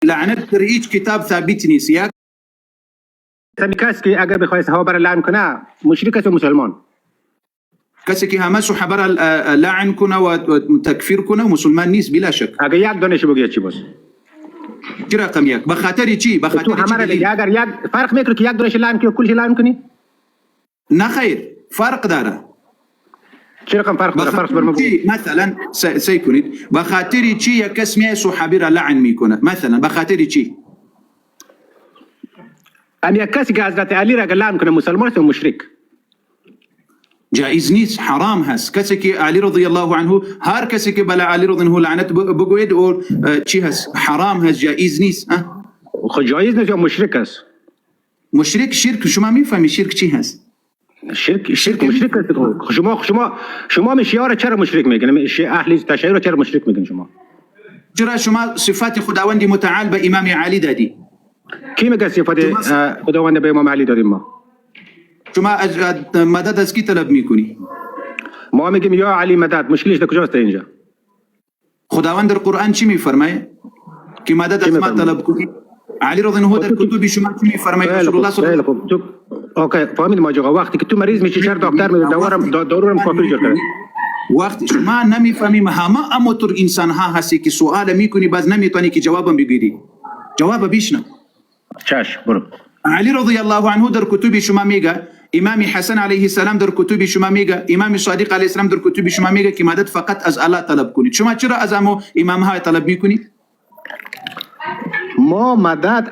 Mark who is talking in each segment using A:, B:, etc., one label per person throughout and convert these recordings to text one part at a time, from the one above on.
A: لعنت در هیچ کتاب ثابت نیست. یک
B: کسی که اگر بخواد صحابه را لعن کنه مشرک است و مسلمان؟
A: کسی که همه صحابه را لعن کنه و تکفیر کنه مسلمان نیست بلا شک.
B: اگر یک دانش بگه چی باز؟
A: چی رقم یک؟ به خاطر چی؟ به خاطر
B: تو همه را دیگه اگر یک فرق میکنه که یک دانش لعن کنی کلش لعن کنی؟
A: نه خیر، فرق داره.
B: چی رقم فرق داره؟ فرق بر مگو.
A: مثلا سی کنید به خاطر چی یک کس میای صحابی را لعن میکنه؟ مثلا به خاطر چی؟
B: ام یک کسی که حضرت علی را لعن کنه مسلمان است و مشرک؟
A: جائز نیست، حرام هست. کسی که علی رضی الله عنه، هر کسی که بلا علی رضی الله لعنت بگوید او چی هست؟ حرام هست، جائز نیست.
B: خود جایز نیست یا مشرک است؟
A: مشرک شرک، شما میفهمی شرک چی هست؟
B: شرک مشرک است. شما میشیار چرا مشرک میگن؟ اهل تشیع چرا مشرک میگن شما؟
A: چرا شما صفات خداوند متعال به امام علی دادی؟
B: کی میگه صفات خداوند به امام علی دادیم ما؟
A: شما مدد از کی طلب میکنی؟
B: ما میگیم یا علی مدد. مشکلش در کجاست اینجا؟
A: خداوند در قرآن چی میفرمایه؟ که مدد از ما طلب کنی. علی رضی الله در کتب شما چی میفرمایه؟ رسول الله صلی الله علیه و
B: اوکی فهمید ماجرا. وقتی که تو مریض میشی چرا دکتر میاد دورم کافی جور کنه؟
A: وقتی شما نمیفهمیم همه اموتر انسان ها هستی که سوال میکنی باز نمیتونی که جوابم بگیری. جواب بیشنه.
B: چش برو.
A: علی رضی الله عنه در کتب شما میگه، امام حسن علیه السلام در کتب شما میگه، امام صادق علیه السلام در کتب شما میگه که مدد فقط از الله طلب کنید. شما چرا از امام ها طلب میکنید؟
B: ما مدد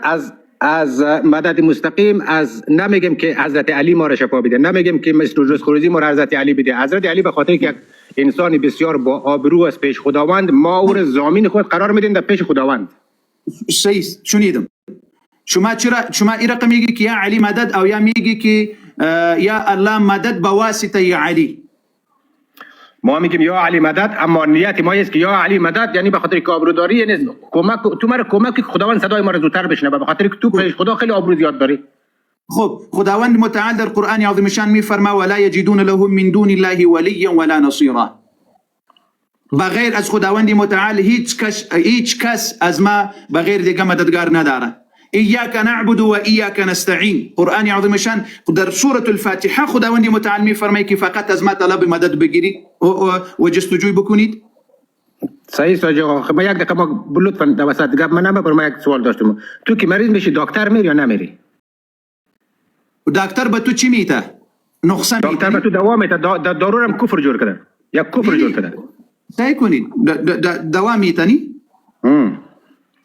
B: از مدد مستقیم از نمیگیم که حضرت علی ما را شفا بده، نمیگیم که مثل روز خروزی ما را حضرت علی بده. حضرت علی به خاطر که یک انسان بسیار با آبرو از پیش خداوند، ما او را ضامن خود قرار میدیم در پیش خداوند.
A: صحیح شنیدم. شما این رقم میگی که یا علی مدد او یا میگی که یا الله مدد به واسطه یا علی؟
B: ما میگیم یا علی مدد، اما نیت ما است که یا علی مدد یعنی به خاطر که آبروداری نیست. کمک تو مرا کمک که خداوند صدای ما را زودتر بشنوه، به خاطر که تو پیش خدا خیلی آبرو زیاد داری.
A: خب خداوند متعال در قرآن عظیم شان میفرما ولا یجدون لهم من دون الله ولیا ولا نصیرا. بغیر از خداوند متعال هیچ کس از ما بغیر دیگه مددگار نداره. ایاک نعبد و ایاک نستعین. قرآن عظیم شان در سوره الفاتحه خداوند متعال میفرمایه که فقط از ما طلب مدد بگیرید و جستجوی بکنید.
B: صحیح ساجا. خب یک دقیقه ما لطفا در وسط گپ من نبر. ما یک سوال داشتم. تو که مریض میشی دکتر میری یا نمیری؟
A: دکتر به تو چی میته؟ نقصان میته؟
B: دکتر به تو دوا میته. دارورم کفر جور کرده. یا کفر جور کرده.
A: سعی کنید دوا میتنی؟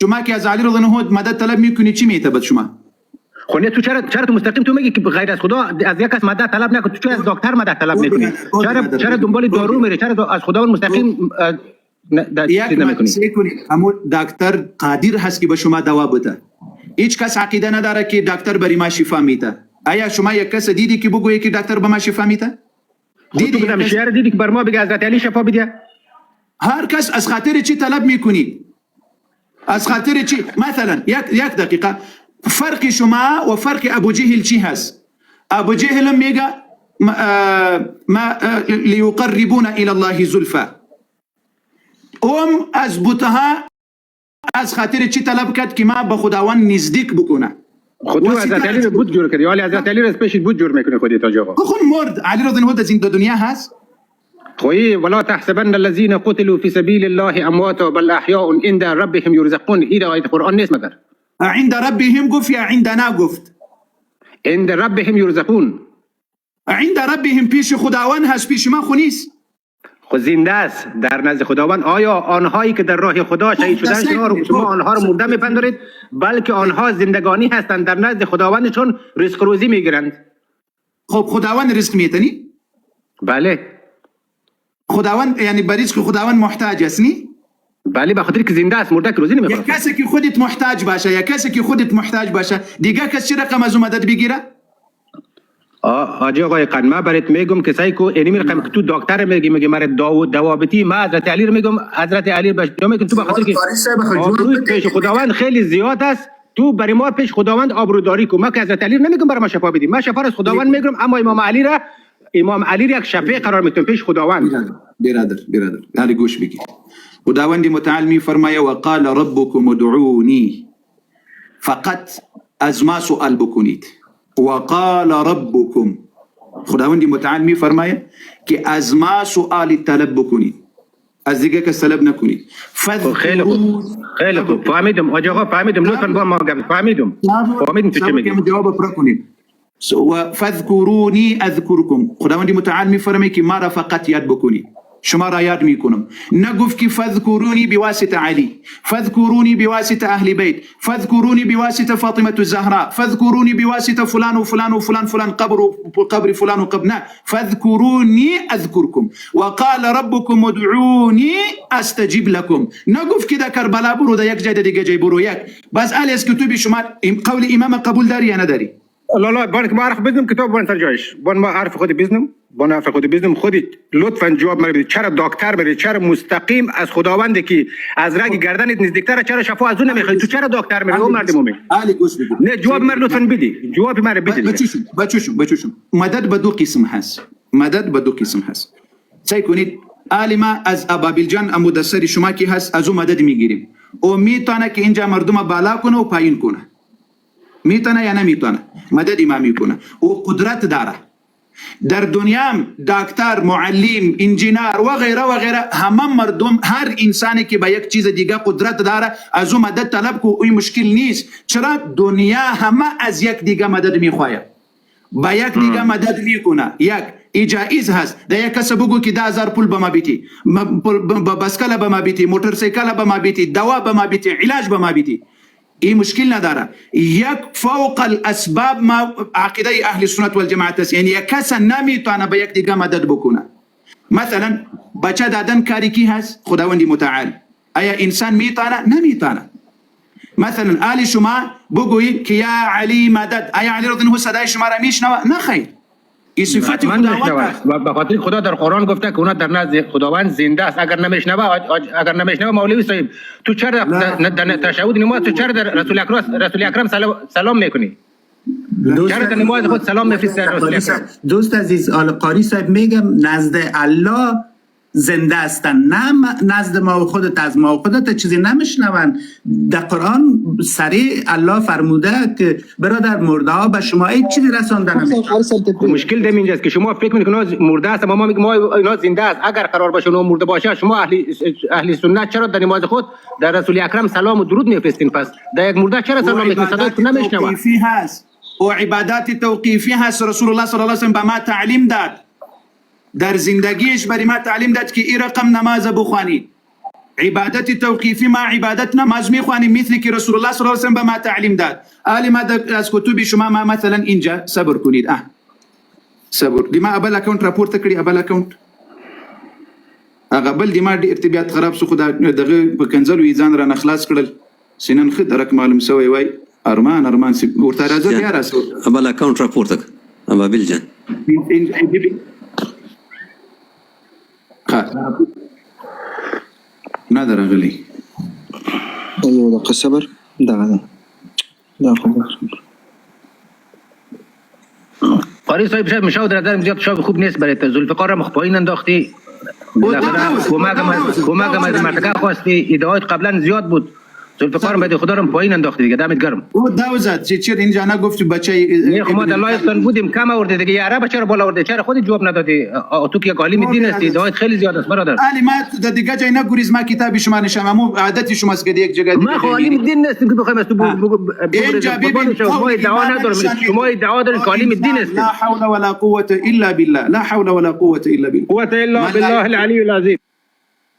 A: شما که از علی رضی الله مدد طلب میکنی چی میته بعد شما؟
B: خونه تو چرا تو مستقیم تو میگی که غیر از خدا از یک کس مدد طلب نکن؟ تو چرا از دکتر مدد طلب میکنی؟ چرا دنبال دارو میری؟ چرا از خداوند مستقیم
A: سعی کنید؟ اما دکتر قادر هست که به شما دوا بده. هیچ کس عقیده نداره که دکتر برای ما شفا میده. آیا شما یک کس دیدی که بگویی که دکتر به ما شفا میده؟
B: دیدی که بر ما بگه حضرت علی شفا بده؟
A: هر کس از خاطر چی طلب میکنی؟ از خاطر چی؟ مثلا یک دقیقه فرق شما و فرق ابو جهل چی هست؟ ابو جهل میگه ما لیقربون الى الله زلفا. از بتها از خاطر چی طلب کرد که ما به خداوند نزدیک بکنه؟
B: خود حضرت علی رو بود جور کردی ولی حضرت علی رو اسپیشل بود جور میکنه خودی تا جا.
A: خود مرد علی رضی الله از این دنیا هست.
B: خوی ولا تحسبن الذين قتلوا في سبيل الله اموات بل احياء عند ربهم يرزقون. این آیه قرآن نیست مگر؟
A: عند ربهم گفت یا عندنا گفت؟
B: عند ربهم يرزقون.
A: عند ربهم پیش خداوند هست، پیش ما خو نیست.
B: خود زنده است در نزد خداوند. آیا آنهایی که در راه خدا شهید شدن شما آنها رو مرده میپندارید؟ بلکه آنها زندگانی هستند در نزد خداوند چون رزق روزی میگیرند.
A: خب خداوند رزق میتنی؟
B: بله.
A: خداوند یعنی به رزق خداوند محتاج است نی؟
B: بله به خاطر که زنده است، مرده که روزی نمیخواد.
A: یک کسی که خودت محتاج باشه، یک کسی که خودت محتاج باشه دیگه کس چه رقم از مدد بگیره؟
B: آجی آقای قد ما برات میگم که سعی کو اینمی رقم که تو دکتر میگی مرا دوابتی ما حضرت علی رو میگم. حضرت علی باش میگم تو به خاطر که آبروی پیش خداوند خیلی زیاد است، تو برای ما پیش خداوند آبروداری کو. ما که حضرت علی رو نمیگم برای ما شفا بدی، ما شفا از خداوند میگم، اما امام علی را یک شفیع قرار میتونم پیش خداوند.
A: برادر هلی گوش بگیر. خداوند متعال میفرمایه و قال ربکم ادعونی فقط از ما سوال بکنید. وقال ربکم، خداوند متعال میفرماید که از ما سوال طلب بکنید، از دیگه کس طلب نکنید.
B: خیلی خوب، خیلی خوب، فهمیدم آج آقا، فهمیدم، لطفا با ما فهمیدم تو چه میگی.
A: جواب پر کنید. فذكروني اذكركم، خداوند متعال میفرماید که ما را فقط یاد بکنید، شما را یاد میکنم. نگفت که فذكروني بواسطه علی، فذكروني بواسطه اهل بیت، فذكروني بواسطه فاطمه الزهراء، فذكروني بواسطه فلان و فلان و فلان فلان قبر فلان و قبر. نه، فذكروني اذكركم وقال ربكم ادعوني استجب لكم. نگفت که در کربلا برو، در یک جای دیگه جای برو. یک بس اهل از کتب شما قول امام قبول داری یا نداری؟
B: لا بانك ما اعرف بزنم کتاب بان ترجمهش، بان ما اعرف خودی بزنم، بان اعرف خودی بزنم. خودی لطفا جواب ما بدید. چرا دکتر بری، چرا مستقیم از خداوند که از رگ گردنت نزدیکتر، چرا شفا از اون نمیخوای؟ تو چرا دکتر میری؟ اون مرد مومن
A: علی گوش بگیر.
B: نه جواب ما لطفا بدی، جواب ما بدید.
A: بچوشم مدد به دو قسم هست، مدد به دو قسم هست. سعی کنید عالما از ابابیل جان مدثر شما کی هست، از اون مدد میگیریم. او میتونه که اینجا مردم بالا کنه و پایین کنه، میتونه یا نمیتونه؟ مدد ما میکنه و قدرت داره. در دنیا هم دکتر، معلم، انجینر و غیره و غیره، همه مردم، هر انسانی که به یک چیز دیگه قدرت داره از اون مدد طلب کو، این مشکل نیست. چرا دنیا همه از یک دیگه مدد میخواه، با یک دیگه مدد میکنه. یک جایز هست در یک کس بگو که 10,000 پول به ما بیتی، بسکل به ما بیتی، موتورسیکل به ما بیتی، دوا به ما بیتی، علاج به ما بیتی، این مشکل نداره. یک فوق الاسباب ما عقیده اهل سنت والجماعت است، یعنی یک کس نمیتونه به یک دیگه مدد بکنه. مثلا بچه دادن کاری کی هست؟ خداوند متعال. آیا انسان میتونه؟ نمیتونه. مثلا آل شما بگویید که یا علی مدد، آیا علی رضی الله صدای شما را میشنوه؟ نه خیر، این صفت خداوند است.
B: به خاطر خدا در قرآن گفته که اونا در نزد خداوند زنده است. اگر نمیشنوه مولوی صاحب، تو چرا در تشهد نماز تو چرا در رسول اکرم سلام میکنی؟ چرا در نماز خود سلام میفرستی رسول اکرم؟
C: دوست عزیز آل قاری صاحب، میگم نزد الله زنده هستن، نه نزد ما و خودت. از ما و خودت چیزی نمیشنون. در قرآن صریح الله فرموده که برادر مرده ها به شما هیچ چیزی رسانده نمیشه.
B: مشکل در اینجاست که شما فکر میکنید که اونا مرده است، ما میگیم اینا زنده است. اگر قرار باشه اونا مرده باشه، شما اهل سنت چرا در نماز خود در رسول اکرم سلام و درود میفرستین؟ پس در یک مرده چرا سلام میکنید؟ صداتون نمیشنوه.
A: و عبادات توقیفی هست. رسول الله صلی الله علیه و سلم به ما تعلیم داد، در زندگیش برای ما تعلیم داد که این رقم نماز بخوانید. عبادت توقیفی ما عبادت نماز میخوانیم مثل که رسول الله صلی الله علیه و سلم به ما تعلیم داد. آل ما از کتب شما ما مثلا اینجا صبر کنید. صبر دی ما ابل اکاونت راپورت کړی، ابل اکاونت هغه بل دی ما ارتباط خراب سو خدا دغه په کنځلو ځان را نخلاص کړل سینن خدرک معلوم سوی وای ارمان سی ورته راځه بیا راسو
D: ابل اکاونت راپورت ابابیل جان
A: ندر غلی
E: ايوه دقيقة صبر دقيقة لا خبر
B: قاری صاحب شاید مشاهده دارم زیاد شاید خوب نیست برای ذوالفقار را مخفایین انداختی. کمک از مرتکه خواستی، ادعایت قبلا زیاد بود. ذوالفقار باید خدا را پایین انداختی دیگه. دمت گرم.
A: او داوزد چرا اینجا نگفتی بچه؟
B: نه خب ما در لایفتان بودیم کم آورده دیگه. یه عرب چرا بالا آورده؟ چرا خودت جواب ندادی؟ تو که یک عالم دین هستی، ادعایت خیلی زیاد است برادر.
A: عالمات در دیگه جای نگوریز، ما کتاب شما نشم، مو عادت شماست که یک جگه
B: ما خو عالم دین هستیم که بخوایم از تو
A: اینجا ببین
B: شما ادعا ندارم، شما ادعا دارید که عالم دین هستید.
A: لا حول ولا قوة الا بالله، لا حول ولا قوة الا بالله،
B: قوة الا بالله العلی العظیم.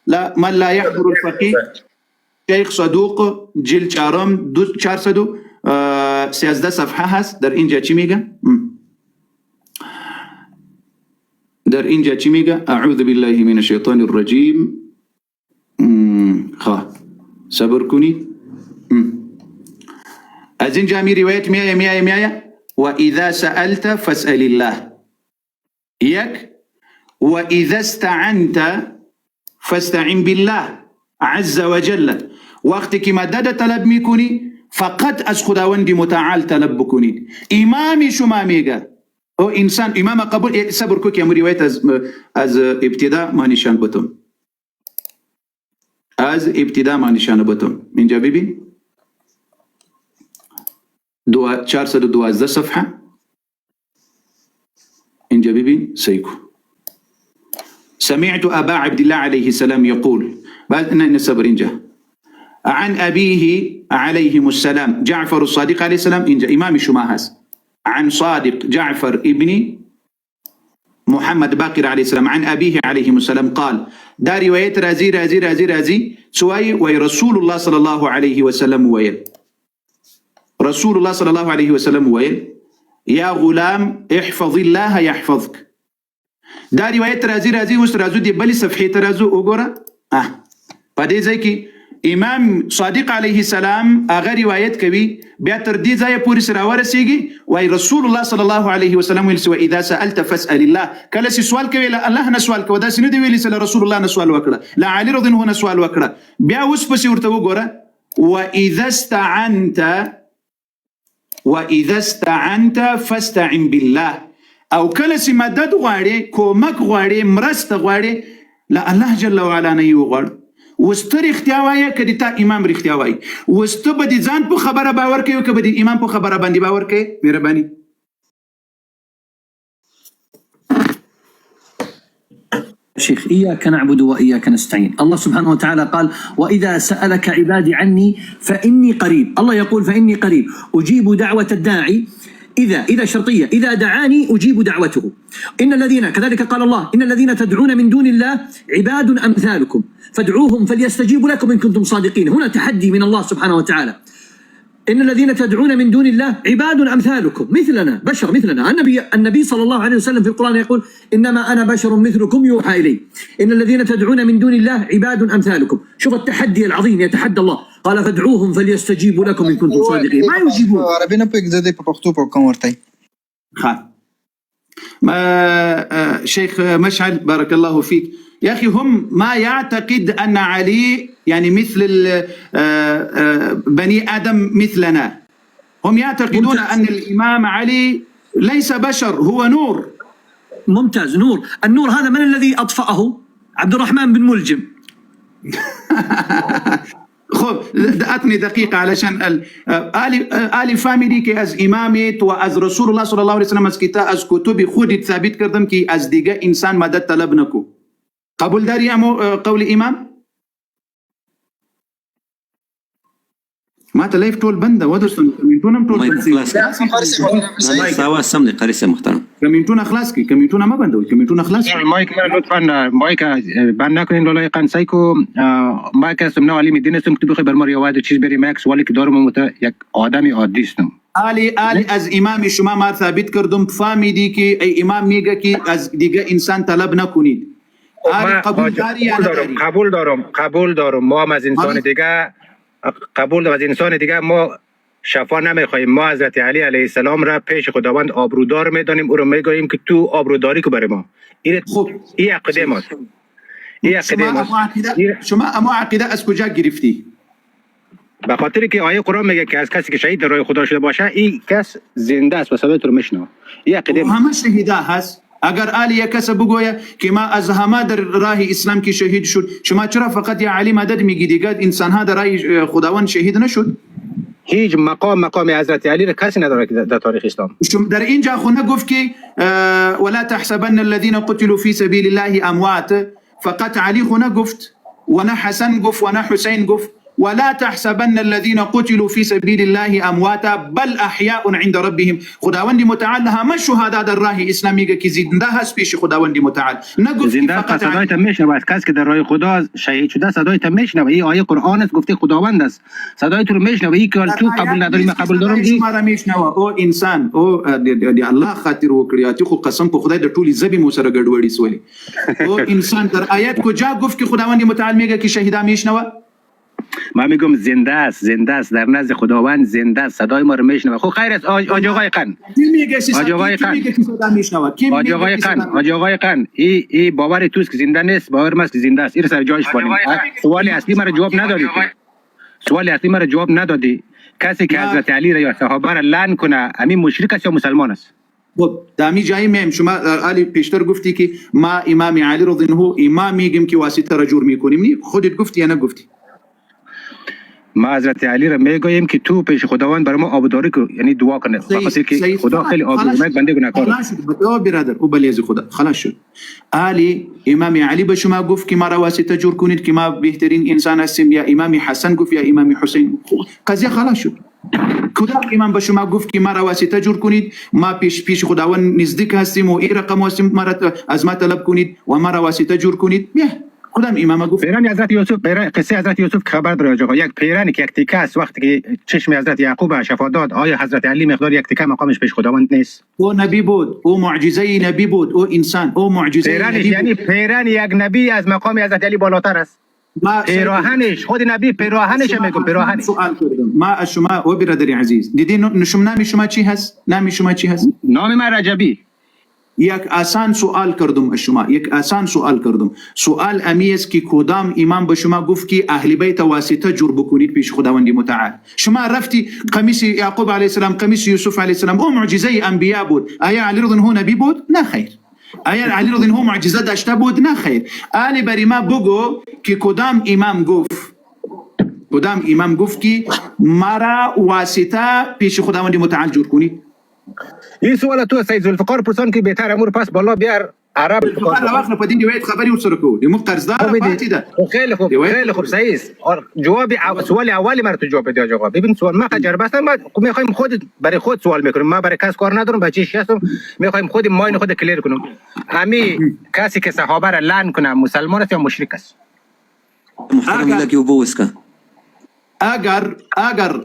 A: لا من لا يحضر الفقيه شیخ صدوق جلد 413 صفحه هست. در اینجا چی میگه؟ در اینجا چی میگه؟ اعوذ بالله من الشیطان الرجیم. صبر کنید. از اینجا می روایت میایه و اذا سألت فاسأل الله. یک و اذا استعنت فاستعن بالله عز وجل. وقتی که مدد طلب میکنی فقط از خداوند متعال طلب بکنید. امام شما میگه او انسان امام قبول صبر کو که روایت از ابتدا ما نشان بتم، از ابتدا ما نشان بتم. اینجا ببین 412 صفحه اینجا ببین سیکو. سمعت أبا عبد الله عليه السلام يقول بعد نصبر إنجا عن أبيه عليهم السلام جعفر الصادق عليه السلام إنجا إمام شماهس عن صادق جعفر ابن محمد باقر عليه السلام عن أبيه عليهم السلام قال دا رواية رازي سواي ورسول الله صلى الله عليه وسلم ويل رسول الله صلى الله عليه وسلم ويل يا غلام احفظ الله يحفظك. دا روایت راځي اوس راځو دی بلی صفحې ته راځو وګوره. په دې ځای کې امام صادق علیه السلام هغه روایت کوي بیا تر دې ځایه پورې سره ورسیږي وای رسول الله صلی الله علیه وسلم ویل سو اذا سالت فاسال الله کله چې سوال کوي له الله نه سوال کوي دا سینه دی ویل سره رسول الله نه سوال وکړه لا علی رضی الله عنه سوال وکړه بیا اوس پسې ورته وګوره واذا استعنت فاستعن بالله او کله چې مدد غواړي کومک غواړي مرسته غواړي لا الله جل وعلا نه یو غواړي وستر اختیا وایي کدی تا امام رښتیا وایي وست به دي ځان په خبره باور کوي او کبه دي امام په خبره باندې باور کوي. مهرباني
F: شيخ إياك نعبد وإياك نستعين. الله سبحانه وتعالى قال وإذا سألك عبادي عني فإني قريب. الله يقول فإني قريب أجيب دعوة الداعي إذا شرطية إذا دعاني أجيب دعوته. إن الذين كذلك قال الله إن الذين تدعون من دون الله عباد أمثالكم فادعوهم فليستجيبوا لكم إن كنتم صادقين. هنا تحدي من الله سبحانه وتعالى. إن الذين تدعون من دون الله عباد أمثالكم مثلنا بشر مثلنا. النبي صلى الله عليه وسلم في القرآن يقول إنما أنا بشر مثلكم يوحى إلي. إن الذين تدعون من دون الله عباد أمثالكم. شوف التحدي العظيم يتحدى الله قال فادعوهم فليستجيبوا لكم إن كنتم صادقين. ما يجيبون.
E: عربي
A: شيخ مشعل بارك الله فيك يا أخي هم ما يعتقد أن علي يعني مثل بني آدم مثلنا. هم يعتقدون أن الإمام علي ليس بشر هو نور.
F: ممتاز نور. النور هذا من الذي أطفأه؟ عبد الرحمن بن ملجم.
A: خب دقتني دقيقة علشان آلی فهمیدی که از امامت و از رسول الله صلی الله علیه وسلم از کتب خودت ثابت کردم که از دیگه انسان مدد طلب نکو. قبول داری قول امام؟ ما تلايف طول بنده ودرسون كمينتونا طول
D: سوا سمني قريسه محترم
A: كمينتونا خلاص کی کمینتونا ما بنده کمینتونا خلاص
B: مایک لطفا مایک بند نکنین لولای قن سایکو مایک هستم نه علی میدونستم که بخوای بر ما یاد چیز بری مکس ولی که دارم یک آدمی عادی هستم.
A: علی از امام شما ما ثابت کردم فهمیدی که ای امام میگه که از دیگه انسان طلب نکنید.
B: قبول دارم ما از انسان دیگه قبول از انسان دیگه ما شفا نمیخوایم. ما حضرت علی علیه السلام را پیش خداوند آبرودار میدانیم او را میگوییم که تو آبروداری که برای ما این عقیده ماست.
A: شما اما عقیده از کجا گرفتی؟
B: به خاطر که آیه قرآن میگه که از کسی که شهید در راه خدا شده باشه این کس زنده است و صدای تو رو میشنوه. این عقیده
A: همه شهیدا هست. اگر علی یک کس بگویه که ما از همه در راه اسلام که شهید شد شما چرا فقط یا علی مدد میگی دیگه انسان ها در راه خداوند شهید نشد؟
B: هیچ مقام حضرت علی را کسی نداره که در تاریخ اسلام.
A: در اینجا خونه گفت که ولا تحسبن الذين قتلوا في سبيل الله اموات فقط علی خونه گفت و نه حسن گفت و نه حسین گفت ولا تحسبن الذين قتلوا في سبيل الله امواتا بل احياء عند ربهم. خداوند متعال همه شهدا در راه اسلامی که زنده هست پیش خداوند متعال. نگفت
B: فقط صدای تا میشنوه. کسی که در راه خدا شهید شده صدای تا میشنوه. این آیه قرآن است گفته خداوند است صدای تو رو میشنوه. این که تو قبول نداری من قبول دارم این
A: ما میشنوه. او انسان او دی الله خاطر وکړي خو قسم په خدای د ټولي زبي مو سره ګډوډي سولي. او انسان در آیات کجا گفت که خداوند متعال میگه که شهیدا میشنوه؟
B: ما میگم زنده است در نزد خداوند زنده است صدای ما رو میشنوه. خب خیر است آج آقای قن آج آقای قن این باور توست که زنده نیست باور ماست که زنده است. این سر جایش کنیم. سوال اصلی مرا جواب ندادی. کسی که حضرت علی را یا صحابه را لعن کنه همین مشرک است یا مسلمان است؟
A: خب دامی جایی میم شما علی پیشتر گفتی که ما امام علی رضی الله عنه امام میگیم که واسطه را جور میکنیم. خودت گفتی یا نگفتی؟
B: ما حضرت علی را میگوییم که تو پیش خداوند برای ما آبداری کو، یعنی دعا کنه، بخاطر که خدا خیلی آبداری بنده گناهکار.
A: خلاص شد او برادر او بلیز خدا خلاص شد. امام علی به شما گفت که ما را واسطه جور کنید که ما بهترین انسان هستیم، یا امام حسن گفت یا امام حسین، قضیه خلاص شد. کدام امام به شما گفت که ما را واسطه جور کنید، ما پیش خداوند نزدیک هستیم و این رقم هستیم، ما را از ما طلب کنید و ما را واسطه جور کنید؟ کدام امام گفت؟
B: پیران حضرت یوسف، قصه حضرت یوسف خبر داره آقا. یک پیرانی که یک تیکه است وقتی که چشم حضرت یعقوب شفا داد، آیا حضرت علی مقدار یک تیکه مقامش پیش خداوند نیست؟
A: او نبی بود، او معجزه نبی بود، او انسان، او معجزه
B: پیرانش،
A: نبی
B: یعنی پیران یک نبی از مقام حضرت علی بالاتر است. پیراهنش، خود نبی پیراهنش میگم، پیراهنش.
A: سوال کردم ما از شما و برادری عزیز، دیدین نام شما چی هست؟ نام شما چی هست؟
B: نام من رجبی.
A: یک آسان سوال کردم از شما، یک آسان سوال کردم. سوال امی است که کدام امام به شما گفت که اهل بیت واسطه جور بکنید پیش خداوند متعال؟ شما رفتی قمیص یعقوب علیه السلام، قمیص یوسف علیه السلام، او معجزه انبیا بود. آیا علی رضی الله نبی بود؟ نه خیر. آیا علی رضی الله معجزه داشته بود؟ نه خیر. علی بری ما بگو که کدام امام گفت که مرا واسطه پیش خداوند متعال جور کنید؟
B: این سوال تو سید ذوالفقار پرسان که بهتر امور پس بالا بیار عرب.
A: واخنا په دې روایت خبري ورسره کوو د موږ قرضدار پاتې ده.
B: خیلی خوب، خیلی خوب، صحیح است. جواب سوال اولی مرا جواب بده آقا. ببین سوال ما تجربه است، ما میخوایم خود برای خود سوال میکنیم، ما برای کس کار ندارم، بچه‌ش هستم، میخوایم خود ماین خود کلیر کنیم. امی کسی که صحابه را لعن کنه مسلمان است یا مشرک است؟
D: محترم لك وبوسك.
A: اگر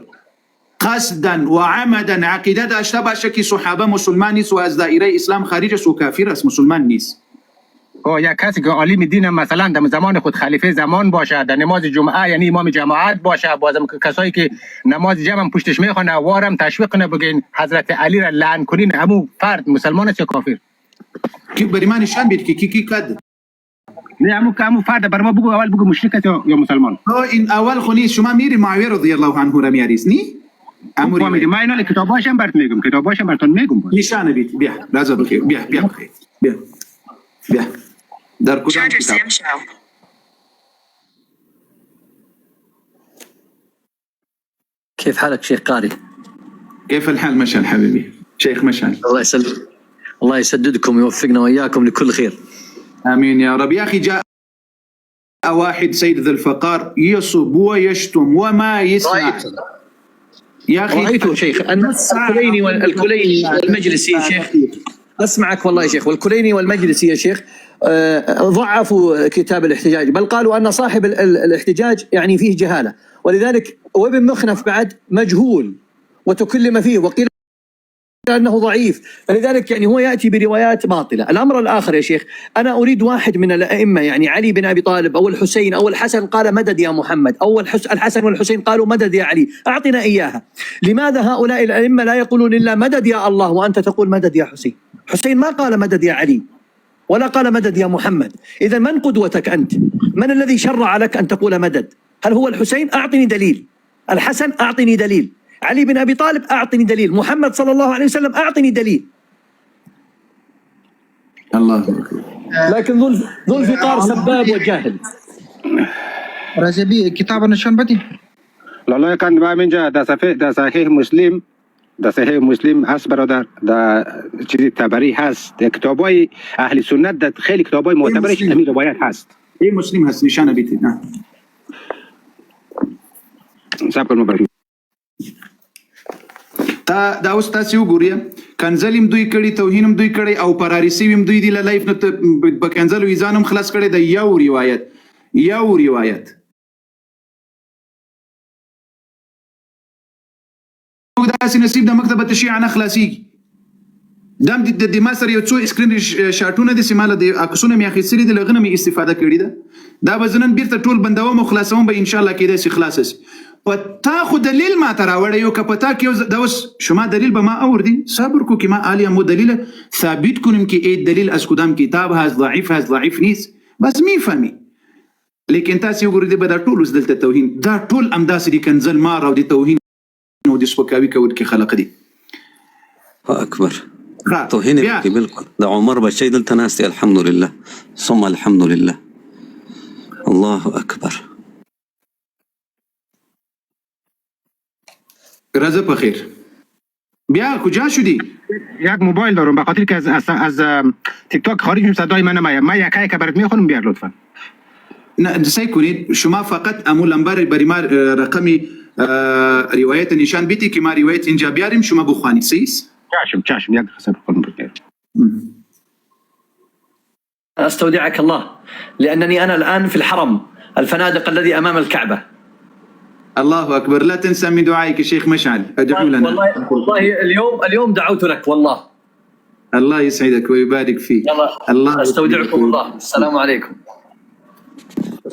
A: قصدا و عمدا عقیده داشته باشه که صحابه مسلمان نیست و از دایره اسلام خارج است و کافر است، مسلمان نیست.
B: یا کسی که عالم دین مثلا در زمان خود خلیفه زمان باشه، در نماز جمعه یعنی امام جماعت باشه، بازم کسایی که نماز جمع پشتش میخونه وارم تشویق کنه بگین حضرت علی را لعن کنین، همو فرد مسلمان است یا کافر؟
A: کی بری من نشان بید که کی کد؟
B: نه همو فرد بر ما بگو، اول بگو مشرک است یا مسلمان.
A: این اول خو نیست. شما میری معاویه رضی الله عنه را میاریس نی؟
B: اموری ما اینا کتاباشم برات میگم، کتاباشم براتون میگم.
A: نشانه بید. بیا راز بخیر. بیا بخیر. بیا در کدام کتاب؟
F: كيف حالك شيخ قاري؟
A: كيف الحال مشعل حبيبي؟ شيخ مشعل.
F: الله يسددكم ويوفقنا واياكم لكل خير.
A: امين يا رب. يا اخي جاء واحد سيد ذي الفقار يصب ويشتم وما يسمع. يا اخي
F: رايته شيخ الكليني والمجلسي يا شيخ، اسمعك والله يا شيخ، والكليني والمجلسي يا شيخ ضعفوا كتاب الاحتجاج، بل قالوا ان صاحب الاحتجاج يعني فيه جهاله، ولذلك وابن مخنف بعد مجهول وتكلم فيه وقيل أنه ضعيف، فلذلك يعني هو يأتي بروايات باطلة. الأمر الآخر يا شيخ، أنا أريد واحد من الأئمة، يعني علي بن أبي طالب أو الحسين أو الحسن قال مدد يا محمد، أو الحسن والحسين قالوا مدد يا علي، أعطنا إياها. لماذا هؤلاء الأئمة لا يقولون إلا مدد يا الله وأنت تقول مدد يا حسين؟ حسين ما قال مدد يا علي ولا قال مدد يا محمد. إذا من قدوتك أنت؟ من الذي شرع لك أن تقول مدد؟ هل هو الحسين؟ أعطني دليل. الحسن أعطني دليل. علي بن أبي طالب أعطني دليل. محمد صلى الله عليه وسلم أعطني دليل.
A: الله أكبر.
F: لكن ذو الفقار سباب وجاهل.
E: رجبی کتاب نشان بدی.
B: لالا کند با منجا در صحیح مسلم هست برادر، در چیزی تبری هست، در کتابای اهل سنت در خیلی کتابای معتبرش همین روایت هست.
A: این مسلم هست، نشانه بیتید. نه
B: صاحب کلمه برای
A: دا اوس تاسو وګورئ، کنزلیم دوی کړي، توهینم دوی کړي او پراریسیم دوی دی لایف نه په کنزل ویزانم خلاص کړي. د یو روایت داسې نصیب د مکتبه تشیع نه خلاصيږي. دم د ماستر یو څو سکرین شاټونه د سیماله د عکسونه می اخیستلې د لغنه می استفاده کړې ده. دا بزنن بیرته ټول بندوم او خلاصوم به ان شاء الله کېده سي خلاص شي. پتا خو دلیل ما تراوړ یو کپتا کې دا اوس شما دلیل به ما اوردی صبر کو که ما عالیه مو دلیل ثابت کنیم که ای دلیل از کدام کتاب هست ضعیف نیست بس میفهمی. لیکن تاسو وګورئ به دا ټول اوس دلته توهین، دا ټول امداس دي کنزل مار او د توهین او د سپکاوي کول کې خلق دي.
D: اکبر توهین کې بالکل د عمر بچی دلته ناستي. الحمد لله ثم الحمد لله. الله اکبر.
A: رضا بخیر. بیا کجا شدی؟
B: یک موبایل دارم به خاطر که از تیک تاک خارج میشم صدای من نمیاد. من یک برات میخونم بیار لطفا.
A: نه سعی کنید شما فقط امو لمبر بری ما رقمی روایت نشان بیتی که ما روایت اینجا بیاریم شما بخوانی. سیس؟
B: چشم یک صبر کنم.
F: أستودعك الله لأنني أنا الآن في الحرم الفنادق الذي أمام الكعبة.
A: الله أكبر. لا تنسى من دعائك شيخ مشعل. ادعو لنا.
F: والله اليوم دعوت لك والله.
A: الله يسعدك ويبارك فيك.
F: الله أستودعكم الله. السلام عليكم.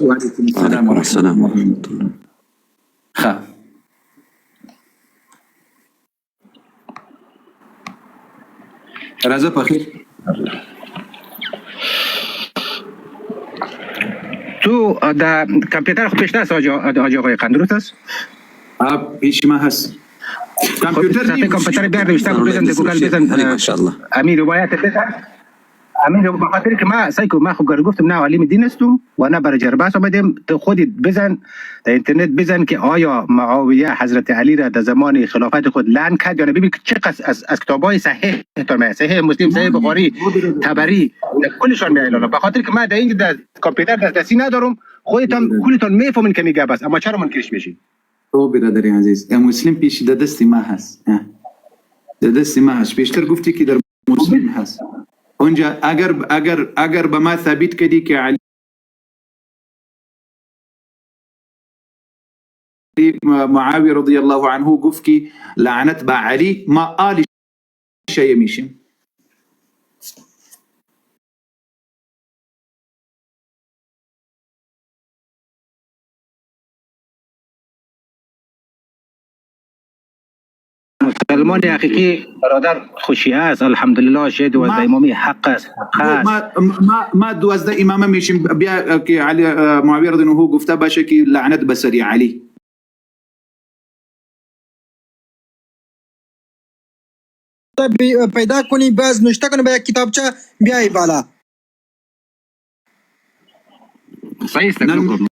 A: وعليكم السلام ورحمة الله. خا رضا بخیر.
B: تو در کامپیوتر خود پیشته است آقای قندروت است؟
A: پیش ما هست.
B: کامپیوتر بیار نوشته بود بزن گوگل بزن امیر روایت بزن. امیر به خاطر که ما خب گفتم نه عالم دین هستم و نه برای جربه آمدیم. تو خودت بزن در اینترنت بزن که آیا معاویه حضرت علی را در زمان خلافت خود لعن کرد یا نه. ببین چقدر از کتابای صحیح صحیح مسلم صحیح بخاری طبری کلشون میایلن. به خاطر که ما در این کامپیوتر دستی ندارم خودتون کلتون میفهمین که میگه بس اما چرا منکرش میشین؟
A: او برادری عزیز مسلم پیش در دست ما هست. در دست ما هست. پیشتر گفتی که در مسلم هست. اونجا اگر به ما ثابت کردی که علی معاویه رضی الله عنه گفت که لعنت به علی ما آل شیء میشیم.
B: مسلمان حقیقی برادر خوشی است الحمدلله شهد و امامی حق است.
A: ما 12 امامه میشیم. بیا که علی معاویه رضی الله عنه گفته باشه که لعنت به سر علی.
G: پیدا کنی باز نوشته کنی به یک کتابچه بیای بالا.
B: صحیح است.